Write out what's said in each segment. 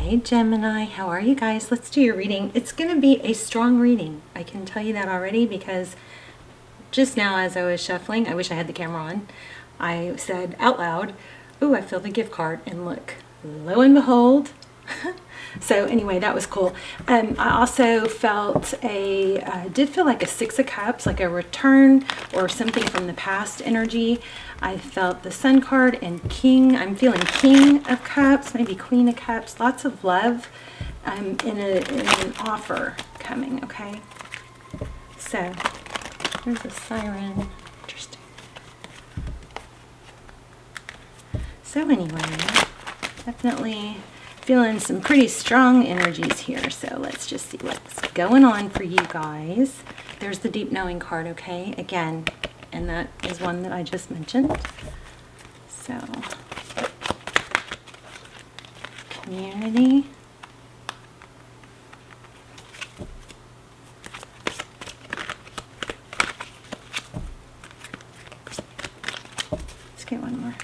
Hey Gemini, how are you guys? Let's do your reading. It's going to be a strong reading. I can tell you that already because just now as I was shuffling, I wish I had the camera on, I said out loud, ooh, I feel the gift card, and look, lo and behold. So anyway, that was cool. I also felt did feel like a Six of Cups, like a return or something from the past energy. I felt the Sun card and King. I'm feeling King of Cups, maybe Queen of Cups. Lots of love in an offer coming, okay? So there's a siren. Interesting. So anyway, definitely feeling some pretty strong energies here. So let's just see what's going on for you guys. There's the Deep Knowing card, okay? Again, and that is one that I just mentioned. So, community. Let's get one more.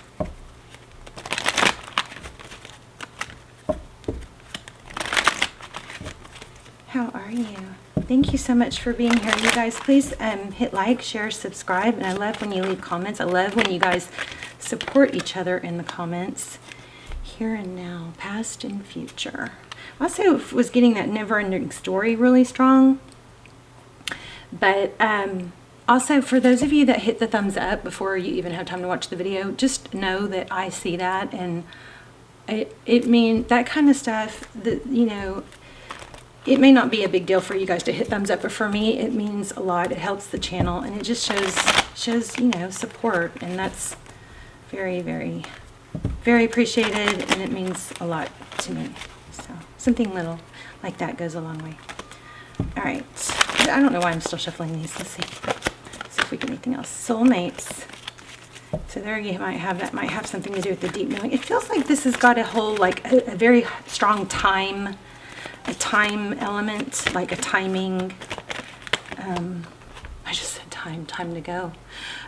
How are you? Thank you so much for being here. You guys, please hit like, share, subscribe. And I love when you leave comments. I love when you guys support each other in the comments. Here and now, past and future. Also was getting that never-ending story really strong. But also for those of you that hit the thumbs up before you even have time to watch the video, just know that I see that. And it means that kind of stuff that, you know, it may not be a big deal for you guys to hit thumbs up, but for me, it means a lot. It helps the channel, and it just shows you know, support, and that's very, very, very appreciated, and it means a lot to me. So something little like that goes a long way. All right, I don't know why I'm still shuffling these. Let's see if we get anything else. Soulmates. So there you might have that. Might have something to do with the deep knowing. It feels like this has got a whole like a very strong time. A time element, like a timing. I just said time to go.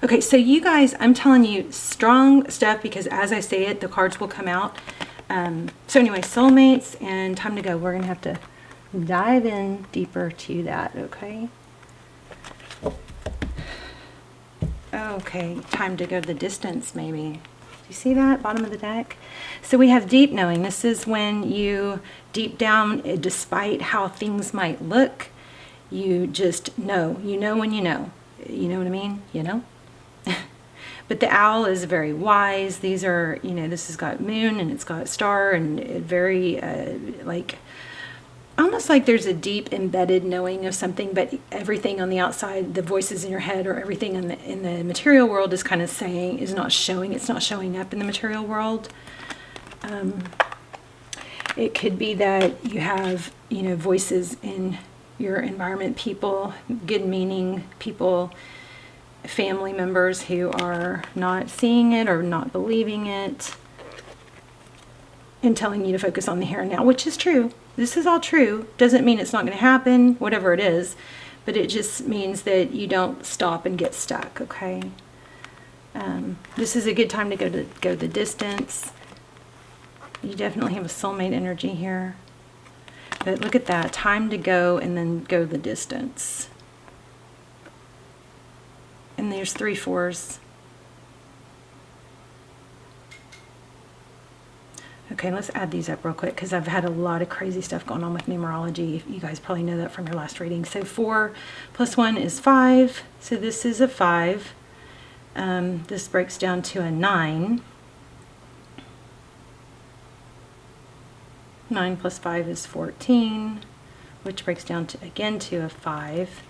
Okay, so you guys, I'm telling you strong stuff because as I say it, the cards will come out. So anyway, soulmates and time to go. We're gonna have to dive in deeper to that, okay? Okay, time to go the distance maybe. Do you see that? Bottom of the deck. So we have deep knowing. This is when you deep down, despite how things might look, you just know. You know when you know. You know what I mean? You know? But the owl is very wise. These are, you know, this has got moon and it's got star and very like, almost like there's a deep embedded knowing of something, but everything on the outside, the voices in your head or everything in the material world is kind of saying, is not showing, it's not showing up in the material world. It could be that you have, you know, voices in your environment, people, good meaning people, family members who are not seeing it or not believing it and telling you to focus on the here and now, which is true. This is all true. Doesn't mean it's not going to happen, whatever it is, but it just means that you don't stop and get stuck, okay? This is a good time to go the distance. You definitely have a soulmate energy here. But look at that, time to go and then go the distance. And there's 3 4s. Okay, let's add these up real quick because I've had a lot of crazy stuff going on with numerology. You guys probably know that from your last reading. So 4 plus 1 is 5. So this is a 5. This breaks down to a 9. 9 plus 5 is 14, which breaks down to again to a 5.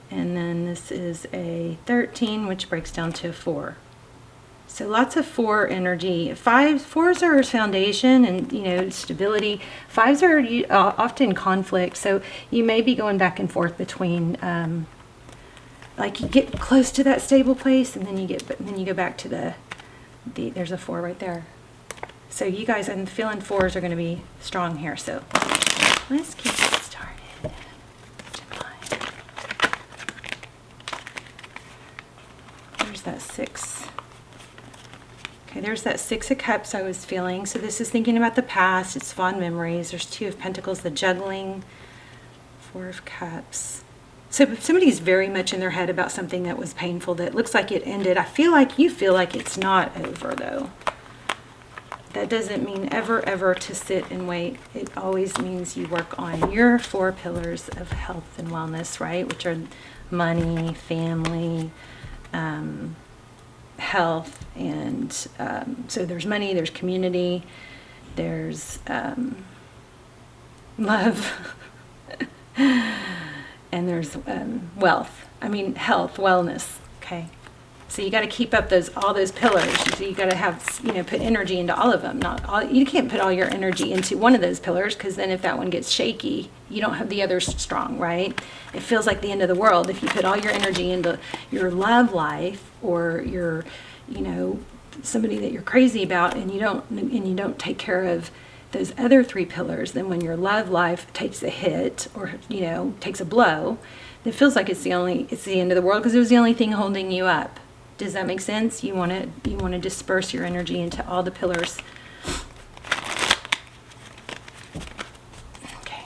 And then this is a 13, which breaks down to a 4. So lots of 4 energy. 4s are foundation and, you know, stability. 5s are often conflict. So you may be going back and forth between, like you get close to that stable place, and then you go back to there's a 4 right there. So you guys, I'm feeling 4s are going to be strong here. So let's get started. There's that 6. Okay, Okay, there's that Six of Cups I was feeling. So this is thinking about the past. It's fond memories. There's Two of Pentacles, the juggling, Four of Cups. So if somebody's very much in their head about something that was painful, that looks like it ended, I feel like you feel like it's not over, though. That doesn't mean ever, ever to sit and wait. It always means you work on your 4 pillars of health and wellness, right? Which are money, family, health, and so there's money, there's community, there's love, and there's wealth. I mean, health, wellness, okay? So you got to keep up all those pillars. So you got to have, put energy into all of them. You can't put all your energy into one of those pillars, because then if that one gets shaky, you don't have the others strong, right? It feels like the end of the world if you put all your energy into your love life, or your, somebody that you're crazy about, and you don't take care of those other 3 pillars. Then when your love life takes a hit, or takes a blow, it feels like it's the end of the world, because it was the only thing holding you up. Does that make sense? You want to disperse your energy into all the pillars. Okay.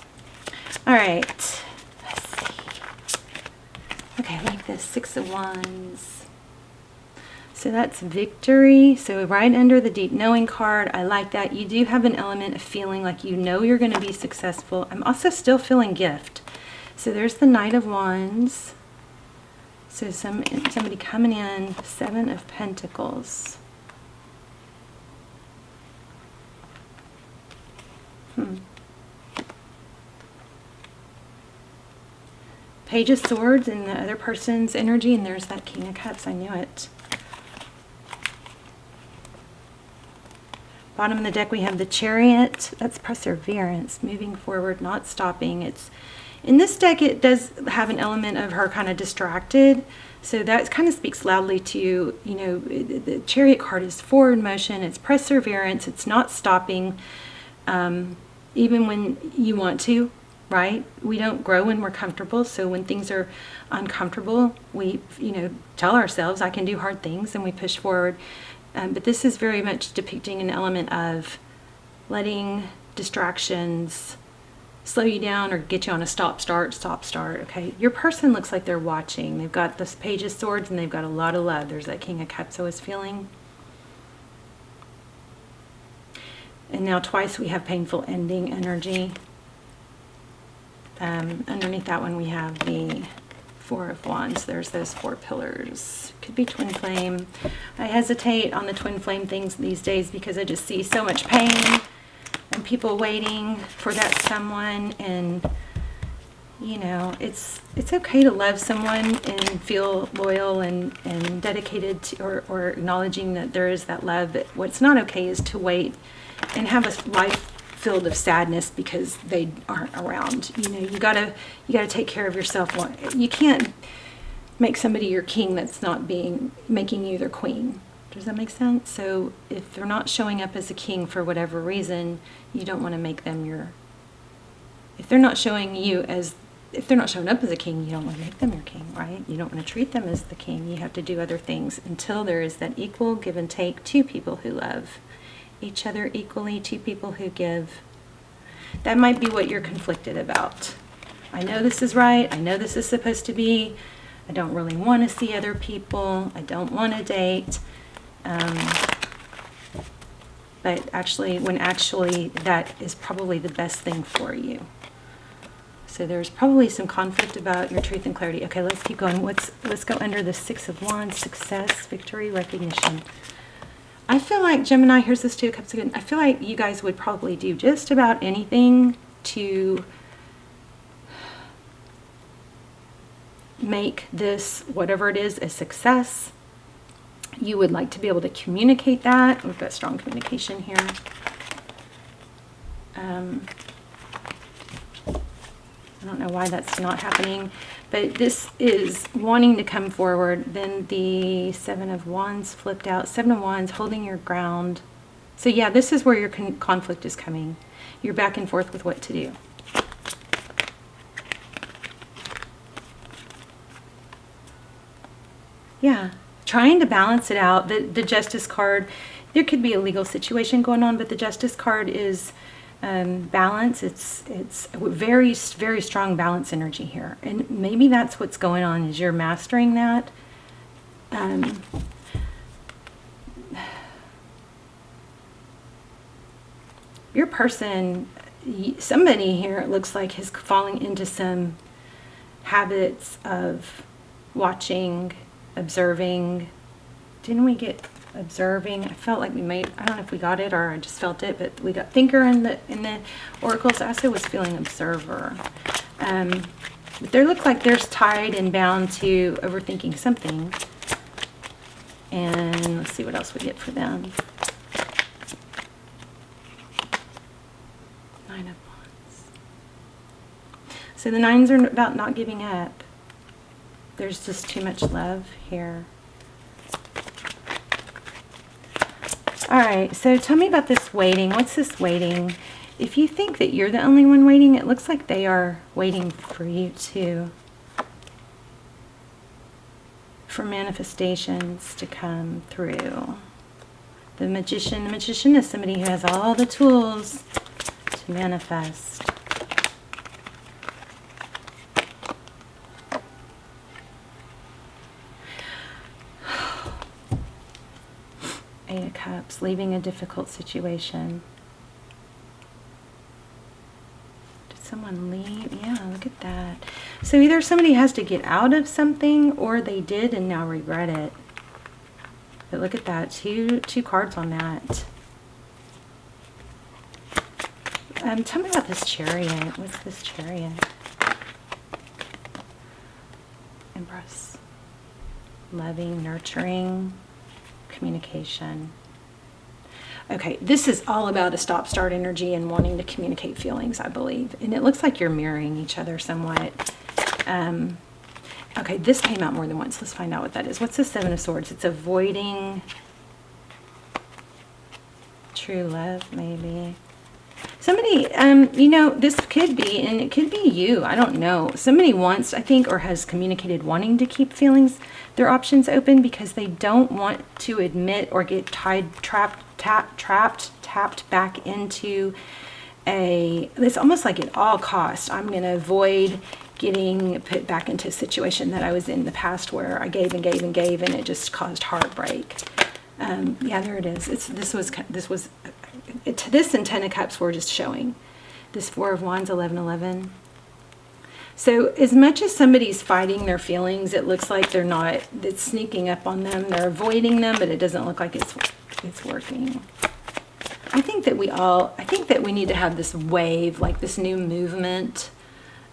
All right. Let's see. Okay, I like this. Six of Wands. So that's victory. So right under the deep knowing card, I like that. You do have an element of feeling like you're going to be successful. I'm also still feeling gift. So there's the Knight of Wands. So somebody coming in, 7 of Pentacles. Page of Swords in the other person's energy, and there's that King of Cups. I knew it. Bottom of the deck we have the Chariot. That's perseverance, moving forward, not stopping. In this deck, it does have an element of her kind of distracted. So that kind of speaks loudly to, the Chariot card is forward motion. It's perseverance. It's not stopping, even when you want to, right? We don't grow when we're comfortable. So when things are uncomfortable, we, tell ourselves, I can do hard things, and we push forward. But this is very much depicting an element of letting distractions slow you down or get you on a stop, start, okay? Your person looks like they're watching. They've got this Page of Swords, and they've got a lot of love. There's that King of Cups I was feeling. And now twice we have painful ending energy. Underneath that one we have the 4 of Wands. There's those 4 pillars. Could be twin flame. I hesitate on the twin flame things these days because I just see so much pain and people waiting for that someone, and it's okay to love someone and feel loyal and dedicated to, or acknowledging that there is that love. But what's not okay is to wait and have a life filled of sadness because they aren't around. You gotta take care of yourself. You can't make somebody your king that's not making you their queen. Does that make sense? So if they're not showing up as a king for whatever reason, you don't want to make them if they're not showing up as a king, you don't want to make them your king, right? You don't want to treat them as the king. You have to do other things until there is that equal give and take. 2 people who love each other equally, 2 people who give. That might be what you're conflicted about. I know this is right. I know this is supposed to be. I don't really want to see other people. I don't want to date. But actually that is probably the best thing for you. So there's probably some conflict about your truth and clarity. Okay, let's keep going. Let's go under the 6 of Wands, success, victory, recognition. I feel like, Gemini, here's this 2 of Cups again. I feel like you guys would probably do just about anything to make this, whatever it is, a success. You would like to be able to communicate that. We've got strong communication here. I don't know why that's not happening, but this is wanting to come forward. Then the 7 of Wands flipped out. 7 of Wands, holding your ground. So yeah, this is where your conflict is coming. You're back and forth with what to do. Yeah. Trying to balance it out. The Justice card There could be a legal situation going on, but the Justice card is balance. It's a very, very strong balance energy here. And maybe that's what's going on, is you're mastering that. Your person, somebody here, it looks like, is falling into some habits of watching, observing. Didn't we get observing? I felt like we made, I don't know if we got it or I just felt it, but we got thinker in the oracles. I also was feeling observer. But they look like they're tied and bound to overthinking something. And let's see what else we get for them. Nine of Wands. So the nines are about not giving up. There's just too much love here. All right, so tell me about this waiting. What's this waiting? If you think that you're the only one waiting, it looks like they are waiting for you too. For manifestations to come through. The magician is somebody who has all the tools to manifest. Eight of Cups, leaving a difficult situation. Did someone leave? Yeah, look at that. So either somebody has to get out of something, or they did and now regret it. But look at that, two cards on that. Tell me about this Chariot. What's this Chariot? Empress. Loving, nurturing, communication. Okay, this is all about a stop-start energy and wanting to communicate feelings, I believe. And it looks like you're mirroring each other somewhat. Okay, this came out more than once. Let's find out what that is. What's the Seven of Swords? It's avoiding true love, maybe. Somebody, you know, this could be, and it could be you, I don't know. Somebody wants, I think, or has communicated wanting to keep feelings, their options open, because they don't want to admit or get tapped back into it's almost like at all costs, I'm going to avoid getting put back into a situation that I was in the past where I gave and gave and gave, and it just caused heartbreak. Yeah, there it is. This and Ten of Cups were just showing. This Four of Wands, 1111. So as much as somebody's fighting their feelings, it looks like they're not, it's sneaking up on them. They're avoiding them, but it doesn't look like it's working. I think that we need to have this wave, like this new movement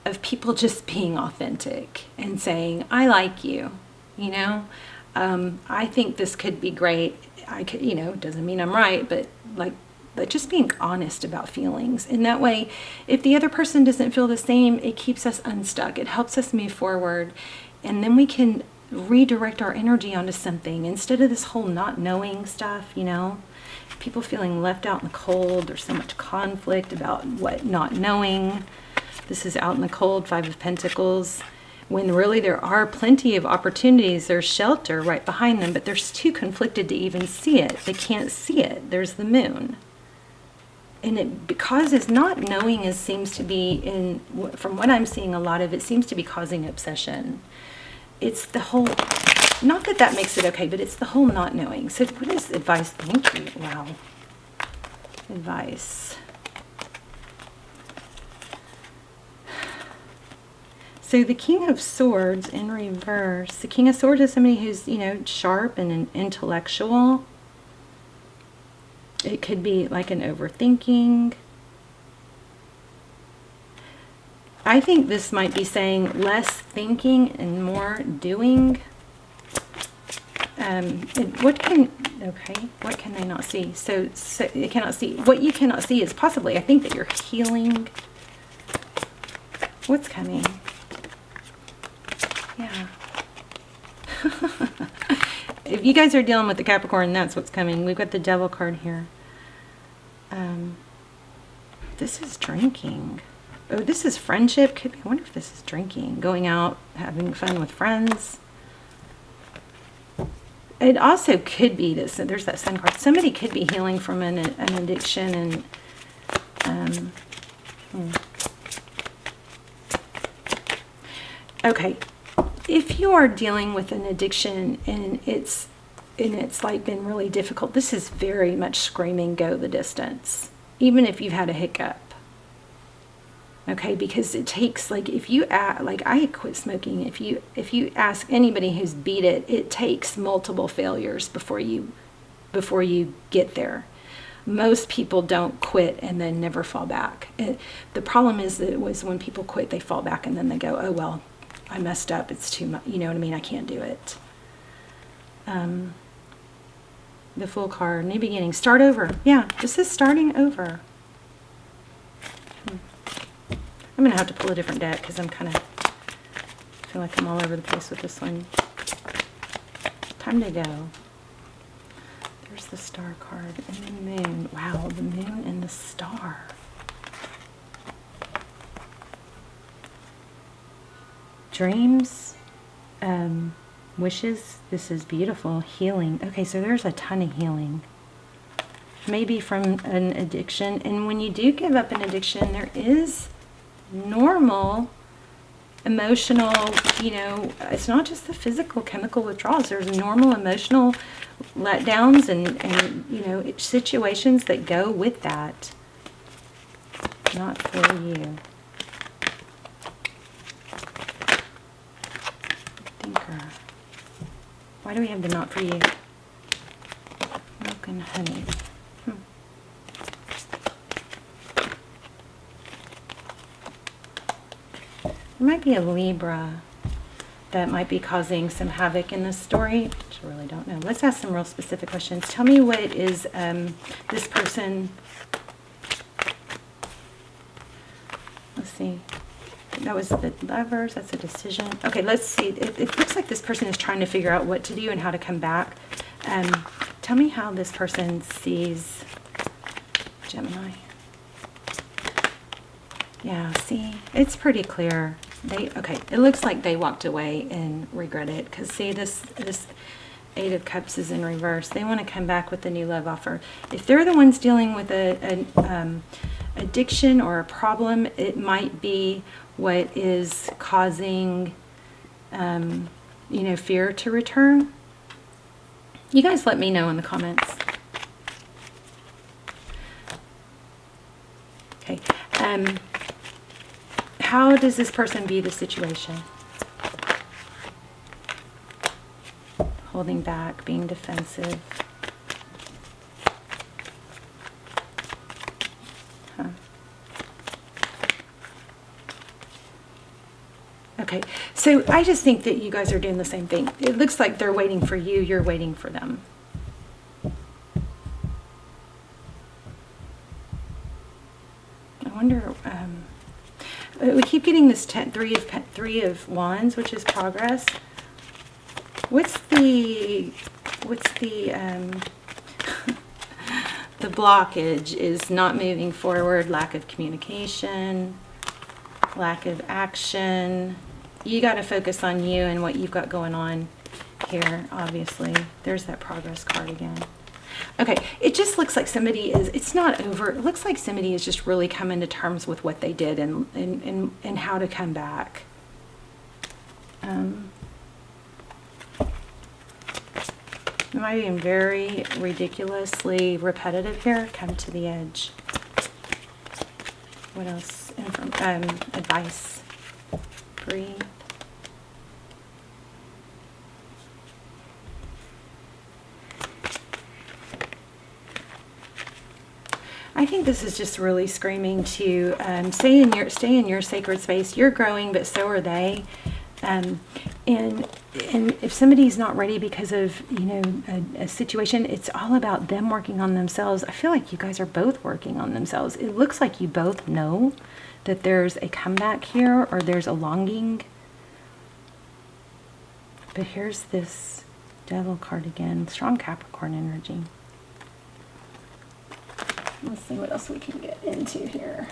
of people just being authentic and saying, I like you, you know? I think this could be great. I could, you know, doesn't mean I'm right, but just being honest about feelings. And that way, if the other person doesn't feel the same, it keeps us unstuck. It helps us move forward. And then we can redirect our energy onto something instead of this whole not knowing stuff, you know? People feeling left out in the cold. There's so much conflict about what not knowing. This is out in the cold, Five of Pentacles. When really there are plenty of opportunities, there's shelter right behind them, but they're too conflicted to even see it. They can't see it. There's the moon. And because it's not knowing seems to be, from what I'm seeing, a lot of it seems to be causing obsession. It's the whole, not that that makes it okay, but it's the whole not knowing. So what is advice? Thank you. Wow. Advice. So the King of Swords in reverse. The King of Swords is somebody who's, you know, sharp and intellectual. It could be like an overthinking. I think this might be saying less thinking and more doing. What can they not see? So they cannot see. What you cannot see is possibly, I think that you're healing. What's coming? Yeah. If you guys are dealing with the Capricorn, that's what's coming. We've got the Devil card here. This is drinking. Oh, this is friendship. Could be, I wonder if this is drinking. Going out, having fun with friends. it also could be this. There's that Sun card. Somebody could be healing from an addiction, and okay. If you are dealing with an addiction and it's like been really difficult, this is very much screaming go the distance, even if you've had a hiccup. Okay, because it takes, like, if you like, I quit smoking. If you ask anybody who's beat it, it takes multiple failures before you get there. Most people don't quit and then never fall back. The problem is that it was when people quit, they fall back and then they go, oh well, I messed up. It's too much. You know what I mean? I can't do it. The Fool card, new beginning, start over. Yeah, this is starting over. I'm going to have to pull a different deck because I'm kind of feel like I'm all over the place with this one. Time to go. There's the Star card and the Moon. Wow, the Moon and the Star. Dreams, wishes. This is beautiful. Healing. Okay, so there's a ton of healing. Maybe from an addiction. And when you do give up an addiction, there is normal emotional, it's not just the physical chemical withdrawals. There's normal emotional letdowns and situations that go with that. Not for you. Thinker. Why do we have the not for you? Milk and honey. There might be a Libra that might be causing some havoc in this story, which I really don't know. Let's ask some real specific questions. Tell me what is this person... Let's see. That was the Lovers. That's a decision. Okay, let's see. It looks like this person is trying to figure out what to do and how to come back. Tell me how this person sees Gemini. Yeah, see, it's pretty clear. Okay, it looks like they walked away and regret it. Because see, this Eight of Cups is in reverse. They want to come back with a new love offer. If they're the ones dealing with an addiction or a problem, it might be what is causing, fear to return. You guys let me know in the comments. Okay. How does this person view the situation? Holding back, being defensive. Huh. Okay, so I just think that you guys are doing the same thing. It looks like they're waiting for you, you're waiting for them. I wonder, we keep getting this three of Wands, which is progress. What's the the blockage is not moving forward, lack of communication, lack of action. You got to focus on you and what you've got going on here, obviously. There's that progress card again. Okay, it just looks like somebody is, it's not over, it looks like somebody is just really coming to terms with what they did and how to come back. Am I being very ridiculously repetitive here? Come to the edge. What else? Advice. Breathe. I think this is just really screaming to stay in your sacred space. You're growing, but so are they. And if somebody's not ready because of a situation, it's all about them working on themselves. I feel like you guys are both working on themselves. It looks like you both know that there's a comeback here or there's a longing. But here's this Devil card again. Strong Capricorn energy. Let's see what else we can get into here.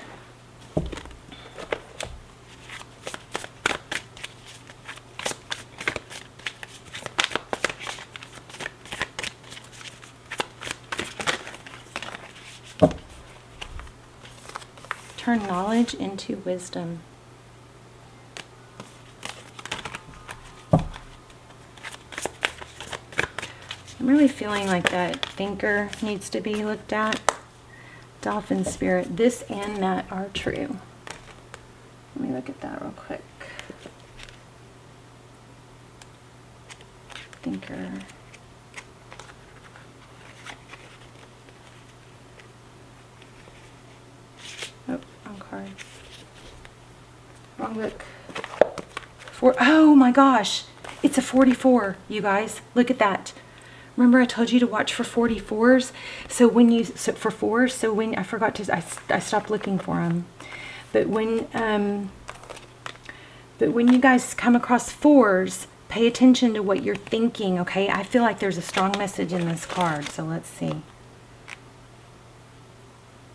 turn knowledge into wisdom. I'm really feeling like that thinker needs to be looked at. Dolphin spirit, this and that are true. Let me look at that real quick. Thinker. Oh, wrong card. Wrong book. Oh my gosh. It's a 44, you guys. Look at that. Remember I told you to watch for 44s? So when you, for fours, so when, I forgot to, I stopped looking for them. But when you guys come across fours, pay attention to what you're thinking, okay? I feel like there's a strong message in this card, so let's see.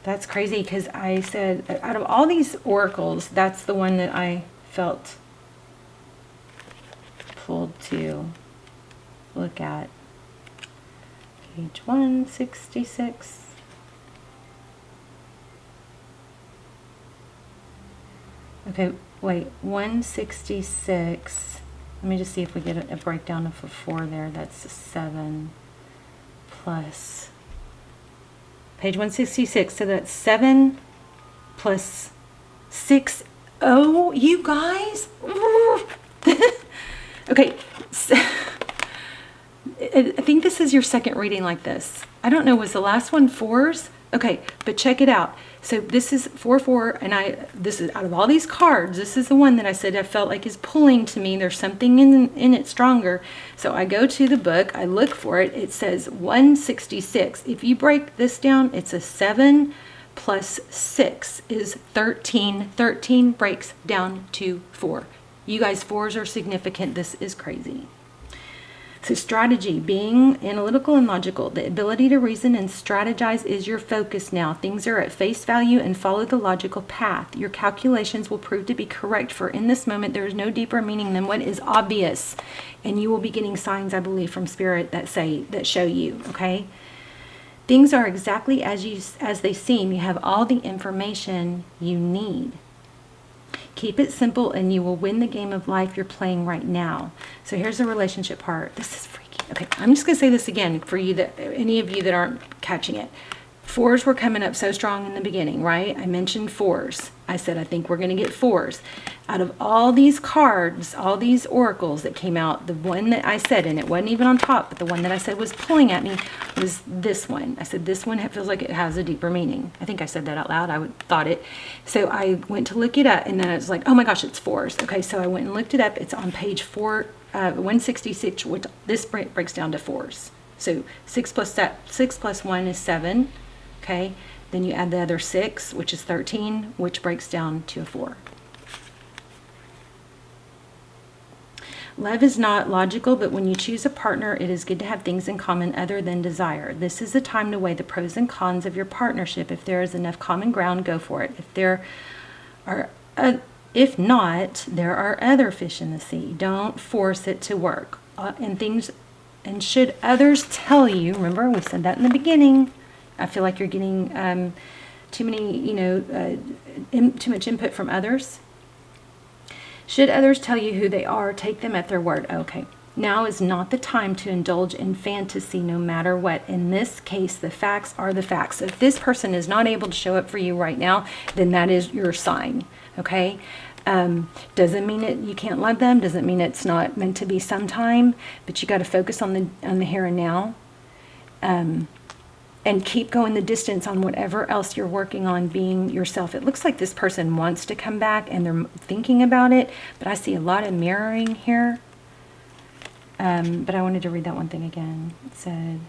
That's crazy because I said, out of all these oracles, that's the one that I felt pulled to look at. Page 166. Okay, wait, 166. Let me just see if we get a breakdown of a 4 there. That's a 7 plus. Page 166. So that's 7 plus 6. Oh, you guys. Okay. So, I think this is your second reading like this. I don't know, was the last one 4s? Okay, but check it out. So this is 4-4, and this is out of all these cards, this is the one that I said I felt like is pulling to me. There's something in it stronger. So I go to the book, I look for it. It says 166. If you break this down, it's a 7 plus 6 is 13. 13 breaks down to 4. You guys, 4s are significant. This is crazy. So strategy, being analytical and logical. The ability to reason and strategize is your focus now. Things are at face value and follow the logical path. Your calculations will prove to be correct, for in this moment there is no deeper meaning than what is obvious. And you will be getting signs, I believe, from Spirit that show you, okay? Things are exactly as they seem. You have all the information you need. Keep it simple and you will win the game of life you're playing right now. So here's the relationship part. This is freaky. Okay, I'm just going to say this again for you, that any of you that aren't catching it. 4s were coming up so strong in the beginning, right? I mentioned 4s. I said, I think we're going to get 4s. Out of all these cards, all these oracles that came out, the one that I said, and it wasn't even on top, but the one that I said was pulling at me was this one. I said, this one feels like it has a deeper meaning. I think I said that out loud. I thought it. So I went to look it up, and then I was like, oh my gosh, it's 4s. Okay, so I went and looked it up. It's on page 166, which this breaks down to 4s. So 6 plus 1 is 7. Okay, then you add the other 6, which is 13, which breaks down to a 4. Love is not logical, but when you choose a partner, it is good to have things in common other than desire. This is the time to weigh the pros and cons of your partnership. If there is enough common ground, go for it. If not, there are other fish in the sea. Don't force it to work. And should others tell you, remember we said that in the beginning, I feel like you're getting too much input from others. Should others tell you who they are, take them at their word. Okay, now is not the time to indulge in fantasy no matter what. In this case, the facts are the facts. So if this person is not able to show up for you right now, then that is your sign, okay? Doesn't mean that you can't love them, doesn't mean it's not meant to be sometime, but you got to focus on the here and now. And keep going the distance on whatever else you're working on, being yourself. It looks like this person wants to come back and they're thinking about it, but I see a lot of mirroring here. But I wanted to read that one thing again. It said,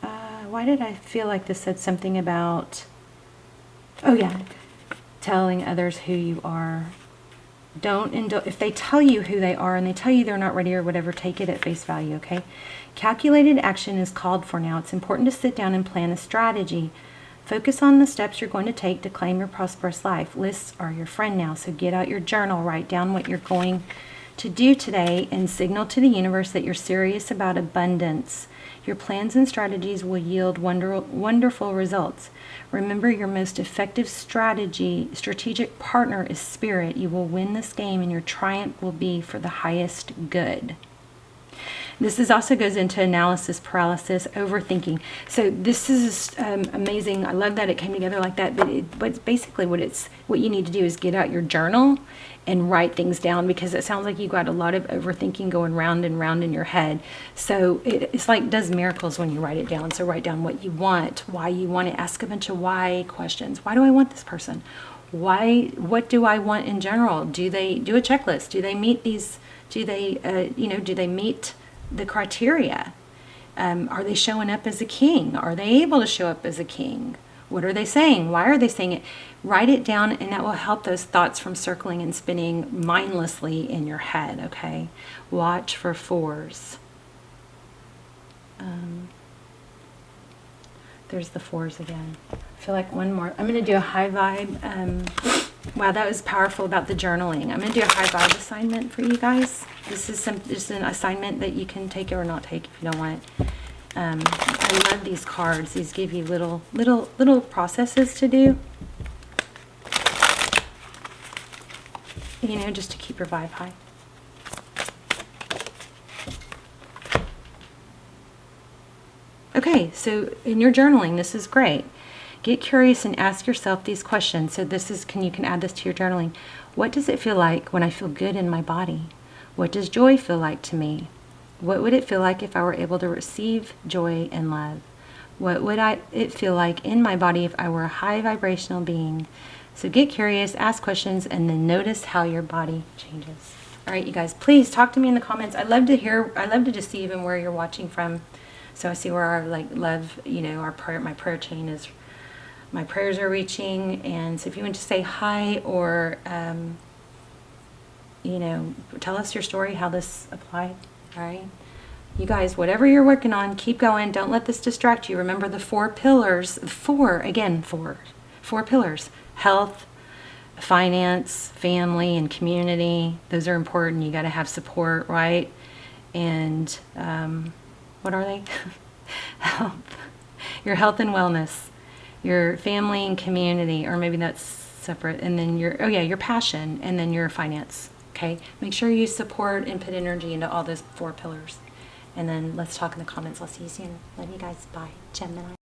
why did I feel like this said something about, oh yeah, telling others who you are. Don't indulge. If they tell you who they are and they tell you they're not ready or whatever, take it at face value, okay? Calculated action is called for now. It's important to sit down and plan a strategy. Focus on the steps you're going to take to claim your prosperous life. Lists are your friend now, so get out your journal, write down what you're going to do today, and signal to the universe that you're serious about abundance. Your plans and strategies will yield wonderful results. Remember, your most effective strategic partner is spirit. You will win this game and your triumph will be for the highest good. This also goes into analysis paralysis, overthinking. So this is amazing. I love that it came together like that. But basically what you need to do is get out your journal and write things down, because it sounds like you got a lot of overthinking going round and round in your head. So it's like it does miracles when you write it down. So write down what you want, why you want it. Ask a bunch of why questions. Why do I want this person? Why? What do I want in general? Do they do a checklist? Do they meet these? Do they do they meet the criteria? Are they showing up as a king? Are they able to show up as a king? What are they saying? Why are they saying it? Write it down, and that will help those thoughts from circling and spinning mindlessly in your head, okay? Watch for 4s. There's the 4s again. I feel like one more. I'm going to do a high vibe. Wow, that was powerful about the journaling. I'm going to do a high vibe assignment for you guys. This is just an assignment that you can take it or not take if you don't want it. I love these cards. These give you little processes to do. Just to keep your vibe high. Okay, so in your journaling, this is great. Get curious and ask yourself these questions. So you can add this to your journaling. What does it feel like when I feel good in my body? What does joy feel like to me? What would it feel like if I were able to receive joy and love? What would it feel like in my body if I were a high vibrational being? So get curious, ask questions, and then notice how your body changes. All right, you guys, please talk to me in the comments. I'd love to just see even where you're watching from. So I see where our love, my prayer chain is. My prayers are reaching, and so if you want to say hi or tell us your story, how this applied. All right, you guys, whatever you're working on, keep going. Don't let this distract you. Remember the 4 pillars. 4 pillars: health, finance, family, and community. Those are important. You got to have support, right? And what are they? Health, your health and wellness, your family and community, or maybe that's separate. And then your passion, and then your finance. Okay, make sure you support and put energy into all those 4 pillars. And then let's talk in the comments. I'll see you soon. Love you guys. Bye. Gemini.